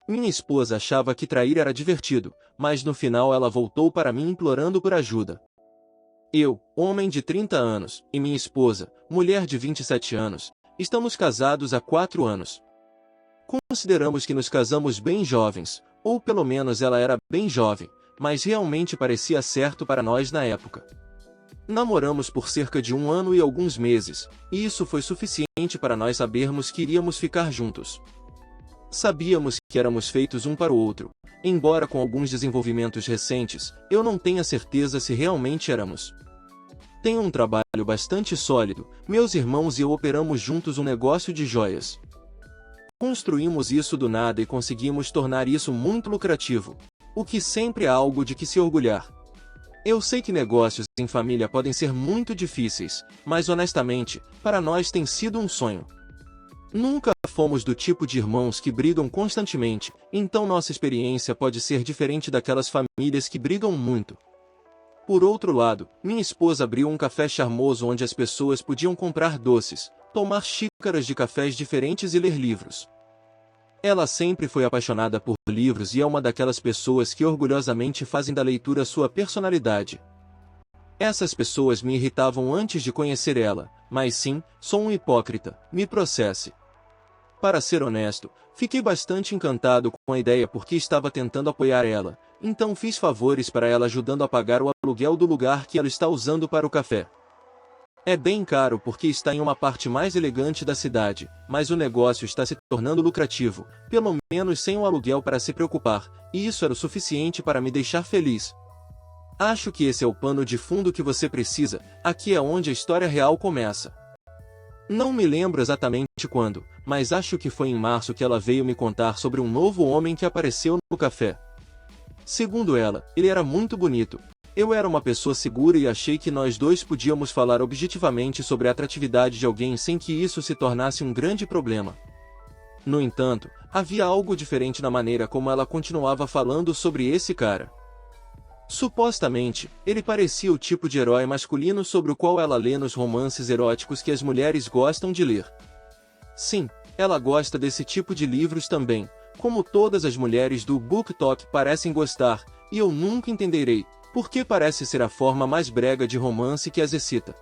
Minha esposa achava que trair era divertido, mas no final ela voltou para mim implorando por ajuda. Eu, homem de 30 anos, e minha esposa, mulher de 27 anos, estamos casados há 4 anos. Consideramos que nos casamos bem jovens, ou pelo menos ela era bem jovem, mas realmente parecia certo para nós na época. Namoramos por cerca de 1 ano e alguns meses, e isso foi suficiente para nós sabermos que iríamos ficar juntos. Sabíamos que éramos feitos um para o outro, embora com alguns desenvolvimentos recentes, eu não tenha certeza se realmente éramos. Tenho um trabalho bastante sólido, meus irmãos e eu operamos juntos um negócio de joias. Construímos isso do nada e conseguimos tornar isso muito lucrativo, o que sempre é algo de que se orgulhar. Eu sei que negócios em família podem ser muito difíceis, mas honestamente, para nós tem sido um sonho. Nunca fomos do tipo de irmãos que brigam constantemente, então nossa experiência pode ser diferente daquelas famílias que brigam muito. Por outro lado, minha esposa abriu um café charmoso onde as pessoas podiam comprar doces, tomar xícaras de cafés diferentes e ler livros. Ela sempre foi apaixonada por livros e é uma daquelas pessoas que orgulhosamente fazem da leitura sua personalidade. Essas pessoas me irritavam antes de conhecer ela, mas sim, sou um hipócrita, me processe. Para ser honesto, fiquei bastante encantado com a ideia porque estava tentando apoiar ela, então fiz favores para ela ajudando a pagar o aluguel do lugar que ela está usando para o café. É bem caro porque está em uma parte mais elegante da cidade, mas o negócio está se tornando lucrativo, pelo menos sem o aluguel para se preocupar, e isso era o suficiente para me deixar feliz. Acho que esse é o pano de fundo que você precisa, aqui é onde a história real começa. Não me lembro exatamente quando, mas acho que foi em março que ela veio me contar sobre um novo homem que apareceu no café. Segundo ela, ele era muito bonito. Eu era uma pessoa segura e achei que nós dois podíamos falar objetivamente sobre a atratividade de alguém sem que isso se tornasse um grande problema. No entanto, havia algo diferente na maneira como ela continuava falando sobre esse cara. Supostamente, ele parecia o tipo de herói masculino sobre o qual ela lê nos romances eróticos que as mulheres gostam de ler. Sim, ela gosta desse tipo de livros também, como todas as mulheres do BookTok parecem gostar, e eu nunca entenderei, porque parece ser a forma mais brega de romance que as excita.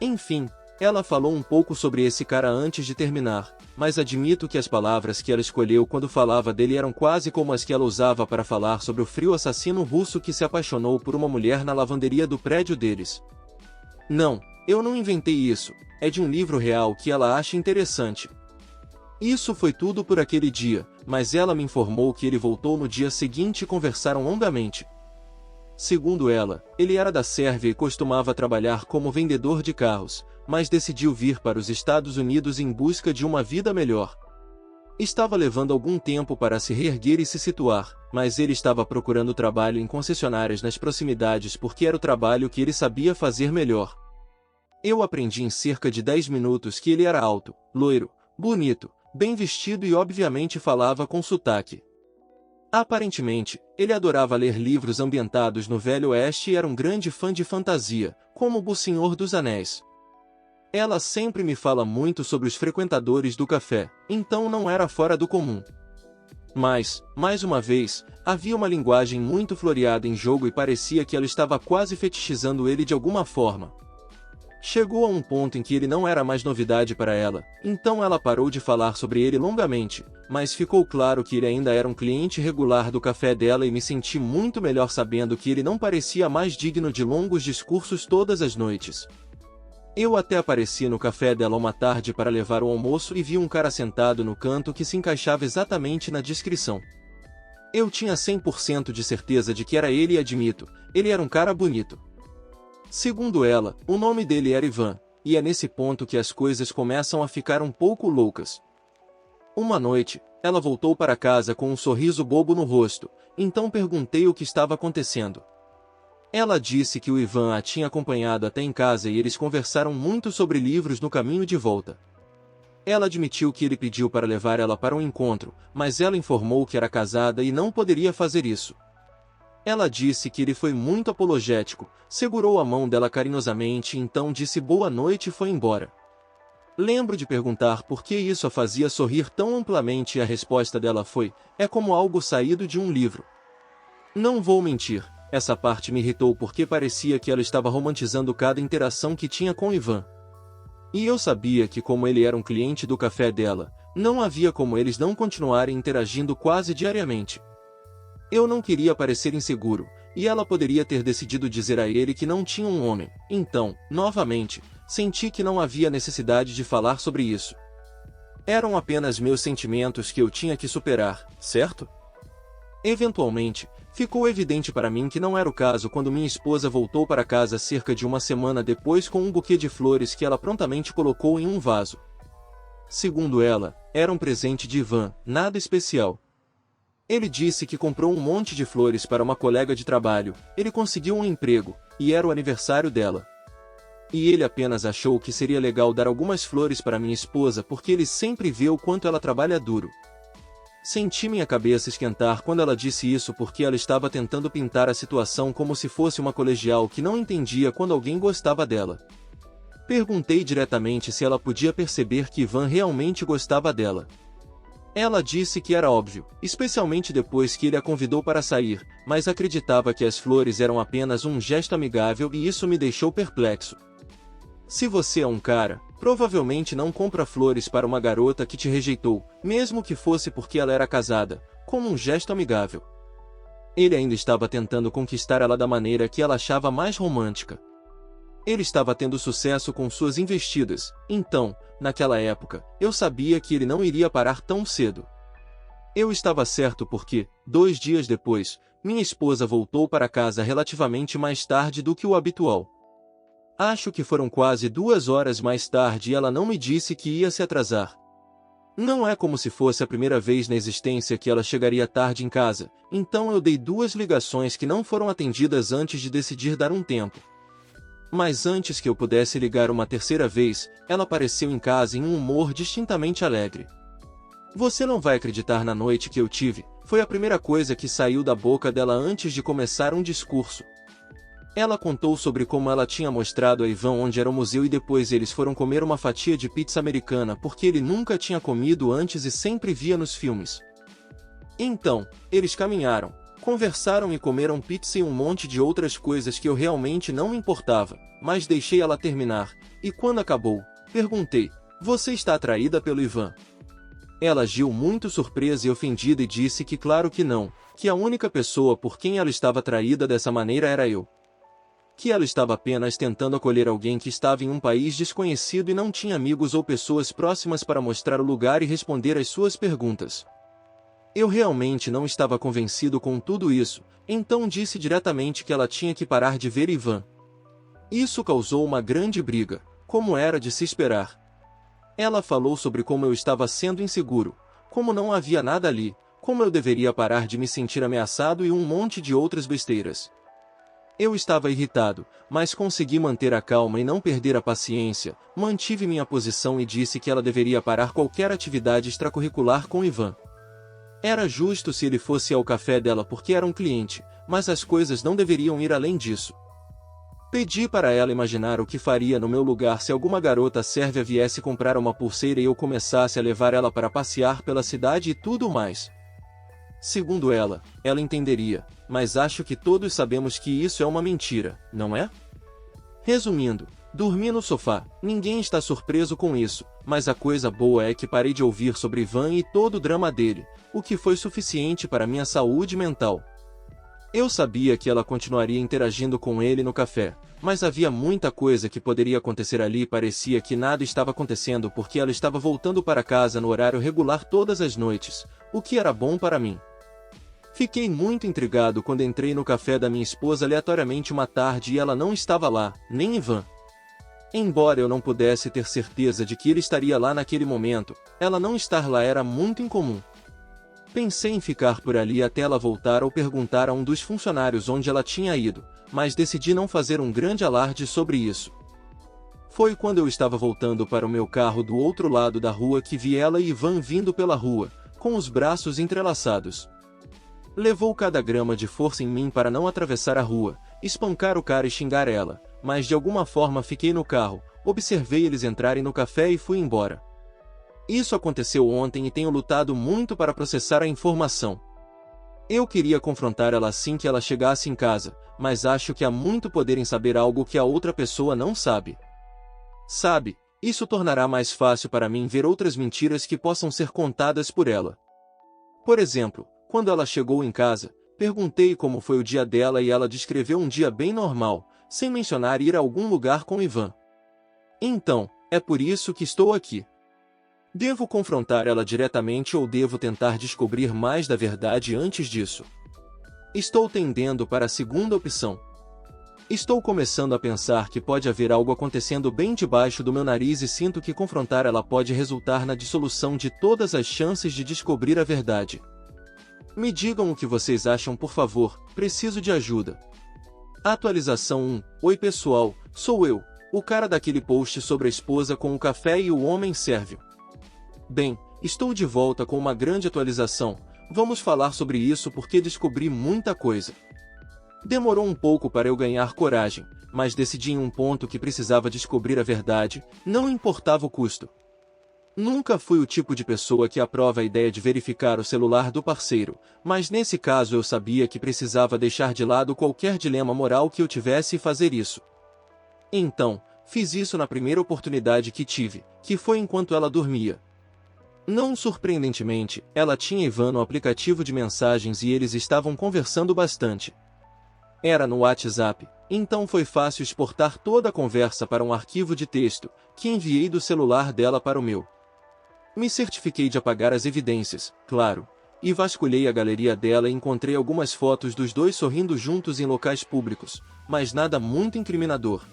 Enfim, ela falou um pouco sobre esse cara antes de terminar, mas admito que as palavras que ela escolheu quando falava dele eram quase como as que ela usava para falar sobre o frio assassino russo que se apaixonou por uma mulher na lavanderia do prédio deles. Não, eu não inventei isso, é de um livro real que ela acha interessante. Isso foi tudo por aquele dia, mas ela me informou que ele voltou no dia seguinte e conversaram longamente. Segundo ela, ele era da Sérvia e costumava trabalhar como vendedor de carros, mas decidiu vir para os Estados Unidos em busca de uma vida melhor. Estava levando algum tempo para se reerguer e se situar, mas ele estava procurando trabalho em concessionárias nas proximidades porque era o trabalho que ele sabia fazer melhor. Eu aprendi em cerca de 10 minutos que ele era alto, loiro, bonito, bem vestido e obviamente falava com sotaque. Aparentemente, ele adorava ler livros ambientados no Velho Oeste e era um grande fã de fantasia, como O Senhor dos Anéis. Ela sempre me fala muito sobre os frequentadores do café, então não era fora do comum. Mas, mais uma vez, havia uma linguagem muito floreada em jogo e parecia que ela estava quase fetichizando ele de alguma forma. Chegou a um ponto em que ele não era mais novidade para ela, então ela parou de falar sobre ele longamente, mas ficou claro que ele ainda era um cliente regular do café dela e me senti muito melhor sabendo que ele não parecia mais digno de longos discursos todas as noites. Eu até apareci no café dela uma tarde para levar o almoço e vi um cara sentado no canto que se encaixava exatamente na descrição. Eu tinha 100% de certeza de que era ele e admito, ele era um cara bonito. Segundo ela, o nome dele era Ivan, e é nesse ponto que as coisas começam a ficar um pouco loucas. Uma noite, ela voltou para casa com um sorriso bobo no rosto, então perguntei o que estava acontecendo. Ela disse que o Ivan a tinha acompanhado até em casa e eles conversaram muito sobre livros no caminho de volta. Ela admitiu que ele pediu para levar ela para um encontro, mas ela informou que era casada e não poderia fazer isso. Ela disse que ele foi muito apologético, segurou a mão dela carinhosamente e então disse boa noite e foi embora. Lembro de perguntar por que isso a fazia sorrir tão amplamente e a resposta dela foi: é como algo saído de um livro. Não vou mentir, essa parte me irritou porque parecia que ela estava romantizando cada interação que tinha com Ivan. E eu sabia que, como ele era um cliente do café dela, não havia como eles não continuarem interagindo quase diariamente. Eu não queria parecer inseguro, e ela poderia ter decidido dizer a ele que não tinha um homem. Então, novamente, senti que não havia necessidade de falar sobre isso. Eram apenas meus sentimentos que eu tinha que superar, certo? Eventualmente, ficou evidente para mim que não era o caso quando minha esposa voltou para casa cerca de uma semana depois com um buquê de flores que ela prontamente colocou em um vaso. Segundo ela, era um presente de Ivan, nada especial. Ele disse que comprou um monte de flores para uma colega de trabalho, ele conseguiu um emprego, e era o aniversário dela. E ele apenas achou que seria legal dar algumas flores para minha esposa porque ele sempre vê o quanto ela trabalha duro. Senti minha cabeça esquentar quando ela disse isso porque ela estava tentando pintar a situação como se fosse uma colegial que não entendia quando alguém gostava dela. Perguntei diretamente se ela podia perceber que Ivan realmente gostava dela. Ela disse que era óbvio, especialmente depois que ele a convidou para sair, mas acreditava que as flores eram apenas um gesto amigável e isso me deixou perplexo. Se você é um cara, provavelmente não compra flores para uma garota que te rejeitou, mesmo que fosse porque ela era casada, como um gesto amigável. Ele ainda estava tentando conquistar ela da maneira que ela achava mais romântica. Ele estava tendo sucesso com suas investidas, então, naquela época, eu sabia que ele não iria parar tão cedo. Eu estava certo porque, 2 dias depois, minha esposa voltou para casa relativamente mais tarde do que o habitual. Acho que foram quase 2 horas mais tarde e ela não me disse que ia se atrasar. Não é como se fosse a primeira vez na existência que ela chegaria tarde em casa, então eu dei 2 ligações que não foram atendidas antes de decidir dar um tempo. Mas antes que eu pudesse ligar uma terceira vez, ela apareceu em casa em um humor distintamente alegre. Você não vai acreditar na noite que eu tive, foi a primeira coisa que saiu da boca dela antes de começar um discurso. Ela contou sobre como ela tinha mostrado a Ivan onde era o museu e depois eles foram comer uma fatia de pizza americana porque ele nunca tinha comido antes e sempre via nos filmes. Então, eles caminharam, conversaram e comeram pizza e um monte de outras coisas que eu realmente não me importava, mas deixei ela terminar, e quando acabou, perguntei: você está atraída pelo Ivan? Ela agiu muito surpresa e ofendida e disse que claro que não, que a única pessoa por quem ela estava atraída dessa maneira era eu. Que ela estava apenas tentando acolher alguém que estava em um país desconhecido e não tinha amigos ou pessoas próximas para mostrar o lugar e responder às suas perguntas. Eu realmente não estava convencido com tudo isso, então disse diretamente que ela tinha que parar de ver Ivan. Isso causou uma grande briga, como era de se esperar. Ela falou sobre como eu estava sendo inseguro, como não havia nada ali, como eu deveria parar de me sentir ameaçado e um monte de outras besteiras. Eu estava irritado, mas consegui manter a calma e não perder a paciência, mantive minha posição e disse que ela deveria parar qualquer atividade extracurricular com Ivan. Era justo se ele fosse ao café dela porque era um cliente, mas as coisas não deveriam ir além disso. Pedi para ela imaginar o que faria no meu lugar se alguma garota sérvia viesse comprar uma pulseira e eu começasse a levar ela para passear pela cidade e tudo mais. Segundo ela entenderia, mas acho que todos sabemos que isso é uma mentira, não é? Resumindo, dormi no sofá, ninguém está surpreso com isso, mas a coisa boa é que parei de ouvir sobre Ivan e todo o drama dele, o que foi suficiente para minha saúde mental. Eu sabia que ela continuaria interagindo com ele no café, mas havia muita coisa que poderia acontecer ali e parecia que nada estava acontecendo porque ela estava voltando para casa no horário regular todas as noites, o que era bom para mim. Fiquei muito intrigado quando entrei no café da minha esposa aleatoriamente uma tarde e ela não estava lá, nem Ivan. Embora eu não pudesse ter certeza de que ele estaria lá naquele momento, ela não estar lá era muito incomum. Pensei em ficar por ali até ela voltar ou perguntar a um dos funcionários onde ela tinha ido, mas decidi não fazer um grande alarde sobre isso. Foi quando eu estava voltando para o meu carro do outro lado da rua que vi ela e Ivan vindo pela rua, com os braços entrelaçados. Levou cada grama de força em mim para não atravessar a rua, espancar o cara e xingar ela, mas de alguma forma fiquei no carro, observei eles entrarem no café e fui embora. Isso aconteceu ontem e tenho lutado muito para processar a informação. Eu queria confrontar ela assim que ela chegasse em casa, mas acho que há muito poder em saber algo que a outra pessoa não sabe. Sabe, isso tornará mais fácil para mim ver outras mentiras que possam ser contadas por ela. Por exemplo, quando ela chegou em casa, perguntei como foi o dia dela e ela descreveu um dia bem normal, sem mencionar ir a algum lugar com Ivan. Então, é por isso que estou aqui. Devo confrontar ela diretamente ou devo tentar descobrir mais da verdade antes disso? Estou tendendo para a segunda opção. Estou começando a pensar que pode haver algo acontecendo bem debaixo do meu nariz e sinto que confrontar ela pode resultar na dissolução de todas as chances de descobrir a verdade. Me digam o que vocês acham, por favor, preciso de ajuda. Atualização 1. Oi pessoal, sou eu, o cara daquele post sobre a esposa com o café e o homem sérvio. Bem, estou de volta com uma grande atualização, vamos falar sobre isso porque descobri muita coisa. Demorou um pouco para eu ganhar coragem, mas decidi em um ponto que precisava descobrir a verdade, não importava o custo. Nunca fui o tipo de pessoa que aprova a ideia de verificar o celular do parceiro, mas nesse caso eu sabia que precisava deixar de lado qualquer dilema moral que eu tivesse e fazer isso. Então, fiz isso na primeira oportunidade que tive, que foi enquanto ela dormia. Não surpreendentemente, ela tinha Ivan no aplicativo de mensagens e eles estavam conversando bastante. Era no WhatsApp, então foi fácil exportar toda a conversa para um arquivo de texto, que enviei do celular dela para o meu. Me certifiquei de apagar as evidências, claro, e vasculhei a galeria dela e encontrei algumas fotos dos dois sorrindo juntos em locais públicos, mas nada muito incriminador.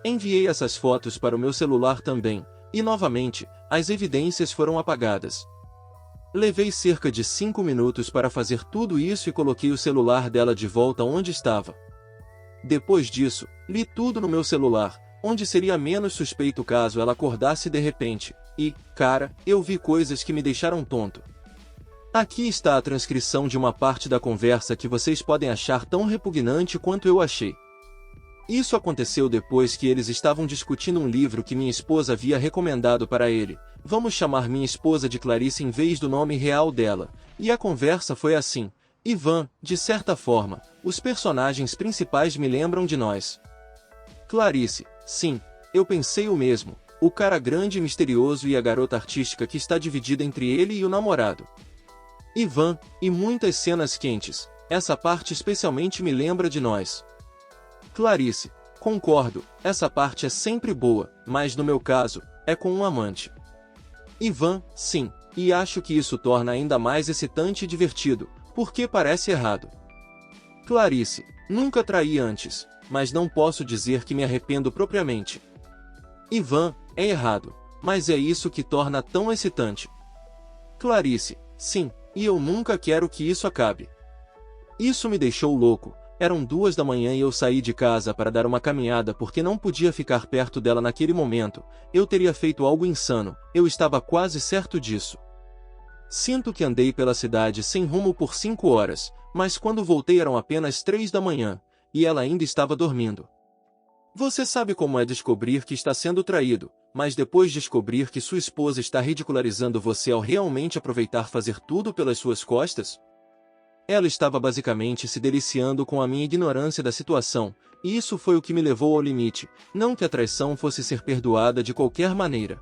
Enviei essas fotos para o meu celular também, e novamente, as evidências foram apagadas. Levei cerca de 5 minutos para fazer tudo isso e coloquei o celular dela de volta onde estava. Depois disso, li tudo no meu celular, onde seria menos suspeito caso ela acordasse de repente, e, cara, eu vi coisas que me deixaram tonto. Aqui está a transcrição de uma parte da conversa que vocês podem achar tão repugnante quanto eu achei. Isso aconteceu depois que eles estavam discutindo um livro que minha esposa havia recomendado para ele. Vamos chamar minha esposa de Clarice em vez do nome real dela. E a conversa foi assim. Ivan, de certa forma, os personagens principais me lembram de nós. Clarice, sim, eu pensei o mesmo. O cara grande e misterioso e a garota artística que está dividida entre ele e o namorado. Ivan, e muitas cenas quentes. Essa parte especialmente me lembra de nós. Clarice, concordo, essa parte é sempre boa, mas no meu caso, é com um amante. Ivan, sim, e acho que isso torna ainda mais excitante e divertido, porque parece errado. Clarice, nunca traí antes, mas não posso dizer que me arrependo propriamente. Ivan, é errado, mas é isso que torna tão excitante. Clarice, sim, e eu nunca quero que isso acabe. Isso me deixou louco. Eram 2 da manhã e eu saí de casa para dar uma caminhada porque não podia ficar perto dela naquele momento. Eu teria feito algo insano, eu estava quase certo disso. Sinto que andei pela cidade sem rumo por 5 horas, mas quando voltei eram apenas 3 da manhã, e ela ainda estava dormindo. Você sabe como é descobrir que está sendo traído, mas depois descobrir que sua esposa está ridicularizando você ao realmente aproveitar fazer tudo pelas suas costas? Ela estava basicamente se deliciando com a minha ignorância da situação, e isso foi o que me levou ao limite, não que a traição fosse ser perdoada de qualquer maneira.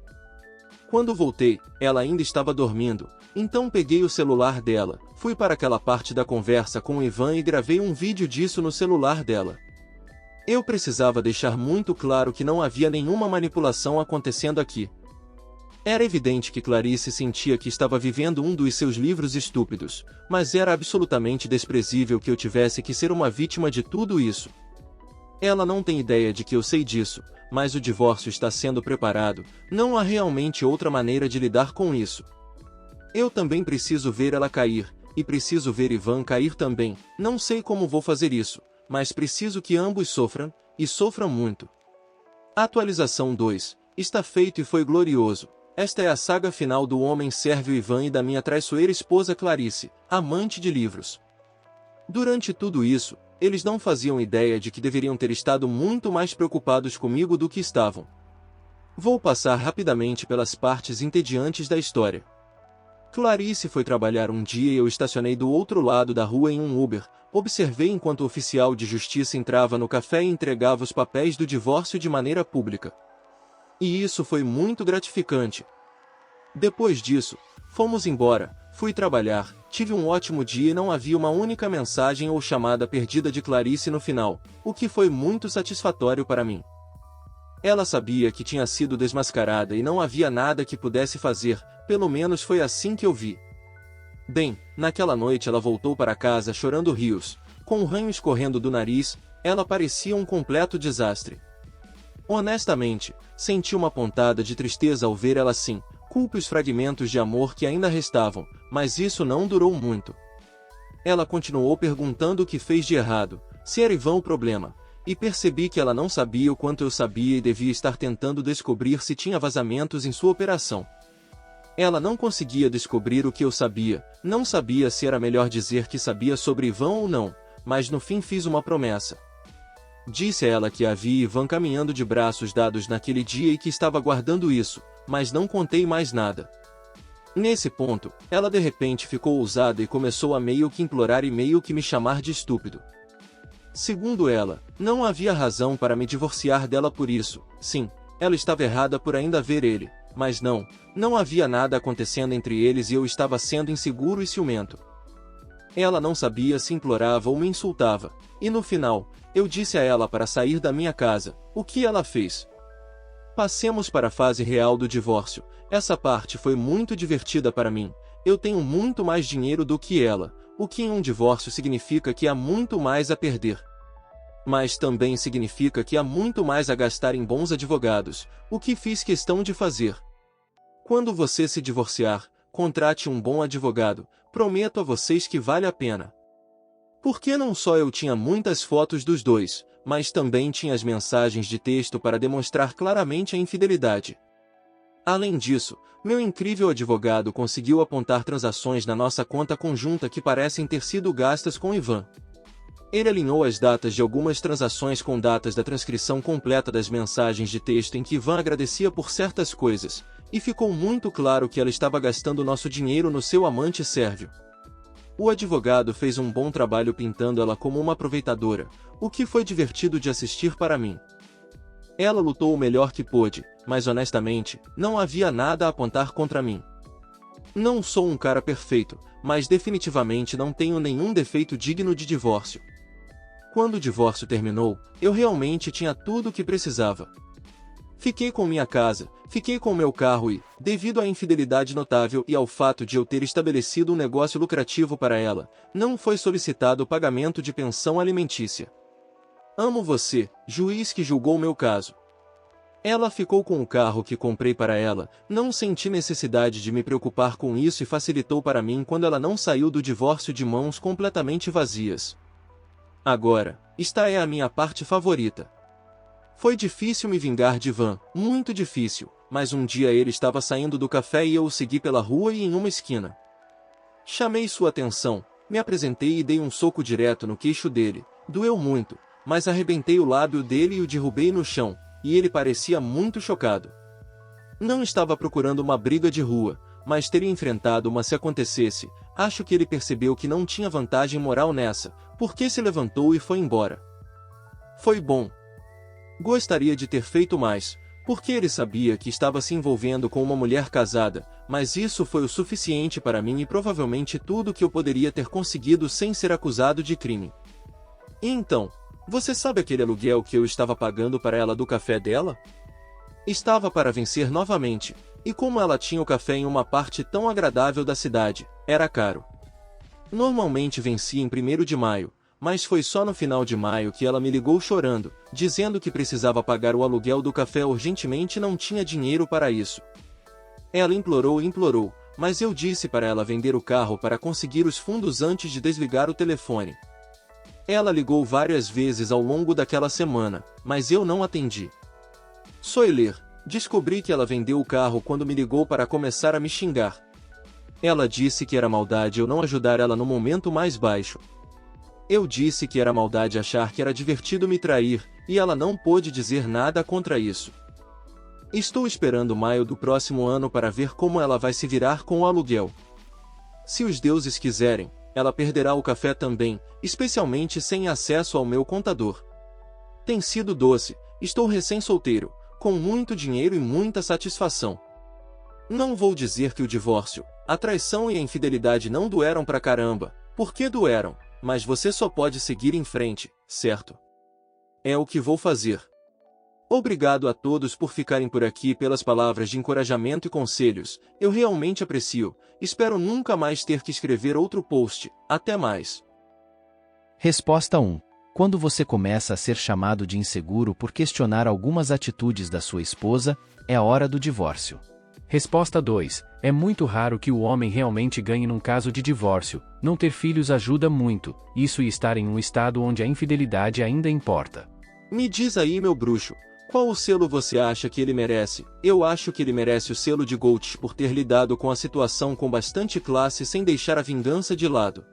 Quando voltei, ela ainda estava dormindo, então peguei o celular dela, fui para aquela parte da conversa com o Ivan e gravei um vídeo disso no celular dela. Eu precisava deixar muito claro que não havia nenhuma manipulação acontecendo aqui. Era evidente que Clarice sentia que estava vivendo um dos seus livros estúpidos, mas era absolutamente desprezível que eu tivesse que ser uma vítima de tudo isso. Ela não tem ideia de que eu sei disso, mas o divórcio está sendo preparado, não há realmente outra maneira de lidar com isso. Eu também preciso ver ela cair, e preciso ver Ivan cair também, não sei como vou fazer isso, mas preciso que ambos sofram, e sofram muito. Atualização 2, está feito e foi glorioso. Esta é a saga final do homem sérvio Ivan e da minha traiçoeira esposa Clarice, amante de livros. Durante tudo isso, eles não faziam ideia de que deveriam ter estado muito mais preocupados comigo do que estavam. Vou passar rapidamente pelas partes entediantes da história. Clarice foi trabalhar um dia e eu estacionei do outro lado da rua em um Uber. Observei enquanto o oficial de justiça entrava no café e entregava os papéis do divórcio de maneira pública. E isso foi muito gratificante. Depois disso, fomos embora, fui trabalhar, tive um ótimo dia e não havia uma única mensagem ou chamada perdida de Clarice no final, o que foi muito satisfatório para mim. Ela sabia que tinha sido desmascarada e não havia nada que pudesse fazer, pelo menos foi assim que eu vi. Bem, naquela noite ela voltou para casa chorando rios, com um ranho escorrendo do nariz, ela parecia um completo desastre. Honestamente, senti uma pontada de tristeza ao ver ela assim, culpe os fragmentos de amor que ainda restavam, mas isso não durou muito. Ela continuou perguntando o que fez de errado, se era Ivan o problema, e percebi que ela não sabia o quanto eu sabia e devia estar tentando descobrir se tinha vazamentos em sua operação. Ela não conseguia descobrir o que eu sabia, não sabia se era melhor dizer que sabia sobre Ivan ou não, mas no fim fiz uma promessa. Disse a ela que havia Ivan caminhando de braços dados naquele dia e que estava guardando isso, mas não contei mais nada. Nesse ponto, ela de repente ficou ousada e começou a meio que implorar e meio que me chamar de estúpido. Segundo ela, não havia razão para me divorciar dela por isso. Sim, ela estava errada por ainda ver ele, mas não havia nada acontecendo entre eles e eu estava sendo inseguro e ciumento. Ela não sabia se implorava ou me insultava, e no final, eu disse a ela para sair da minha casa, o que ela fez. Passemos para a fase real do divórcio. Essa parte foi muito divertida para mim. Eu tenho muito mais dinheiro do que ela, o que em um divórcio significa que há muito mais a perder. Mas também significa que há muito mais a gastar em bons advogados, o que fiz questão de fazer. Quando você se divorciar, contrate um bom advogado, prometo a vocês que vale a pena. Porque não só eu tinha muitas fotos dos dois, mas também tinha as mensagens de texto para demonstrar claramente a infidelidade. Além disso, meu incrível advogado conseguiu apontar transações na nossa conta conjunta que parecem ter sido gastas com Ivan. Ele alinhou as datas de algumas transações com datas da transcrição completa das mensagens de texto em que Ivan agradecia por certas coisas, e ficou muito claro que ela estava gastando nosso dinheiro no seu amante sérvio. O advogado fez um bom trabalho pintando ela como uma aproveitadora, o que foi divertido de assistir para mim. Ela lutou o melhor que pôde, mas honestamente, não havia nada a apontar contra mim. Não sou um cara perfeito, mas definitivamente não tenho nenhum defeito digno de divórcio. Quando o divórcio terminou, eu realmente tinha tudo o que precisava. Fiquei com minha casa, fiquei com meu carro e, devido à infidelidade notável e ao fato de eu ter estabelecido um negócio lucrativo para ela, não foi solicitado o pagamento de pensão alimentícia. Amo você, juiz que julgou meu caso. Ela ficou com o carro que comprei para ela, não senti necessidade de me preocupar com isso e facilitou para mim quando ela não saiu do divórcio de mãos completamente vazias. Agora, esta é a minha parte favorita. Foi difícil me vingar de Ivan, muito difícil, mas um dia ele estava saindo do café e eu o segui pela rua e em uma esquina. Chamei sua atenção, me apresentei e dei um soco direto no queixo dele, doeu muito, mas arrebentei o lábio dele e o derrubei no chão, e ele parecia muito chocado. Não estava procurando uma briga de rua, mas teria enfrentado uma se acontecesse. Acho que ele percebeu que não tinha vantagem moral nessa, porque se levantou e foi embora. Foi bom. Gostaria de ter feito mais, porque ele sabia que estava se envolvendo com uma mulher casada, mas isso foi o suficiente para mim e provavelmente tudo que eu poderia ter conseguido sem ser acusado de crime. E então, você sabe aquele aluguel que eu estava pagando para ela do café dela? Estava para vencer novamente, e como ela tinha o café em uma parte tão agradável da cidade, era caro. Normalmente vencia em 1º de maio, mas foi só no final de maio que ela me ligou chorando, dizendo que precisava pagar o aluguel do café urgentemente e não tinha dinheiro para isso. Ela implorou e implorou, mas eu disse para ela vender o carro para conseguir os fundos antes de desligar o telefone. Ela ligou várias vezes ao longo daquela semana, mas eu não atendi. Soiler, descobri que ela vendeu o carro quando me ligou para começar a me xingar. Ela disse que era maldade eu não ajudar ela no momento mais baixo. Eu disse que era maldade achar que era divertido me trair, e ela não pôde dizer nada contra isso. Estou esperando maio do próximo ano para ver como ela vai se virar com o aluguel. Se os deuses quiserem, ela perderá o café também, especialmente sem acesso ao meu contador. Tem sido doce, estou recém-solteiro, com muito dinheiro e muita satisfação. Não vou dizer que o divórcio, a traição e a infidelidade não doeram pra caramba, porque doeram, mas você só pode seguir em frente, certo? É o que vou fazer. Obrigado a todos por ficarem por aqui pelas palavras de encorajamento e conselhos, eu realmente aprecio, espero nunca mais ter que escrever outro post, até mais. Resposta 1. Quando você começa a ser chamado de inseguro por questionar algumas atitudes da sua esposa, é a hora do divórcio. Resposta 2. É muito raro que o homem realmente ganhe num caso de divórcio, não ter filhos ajuda muito, isso e estar em um estado onde a infidelidade ainda importa. Me diz aí, meu bruxo, qual o selo você acha que ele merece? Eu acho que ele merece o selo de Gold por ter lidado com a situação com bastante classe sem deixar a vingança de lado.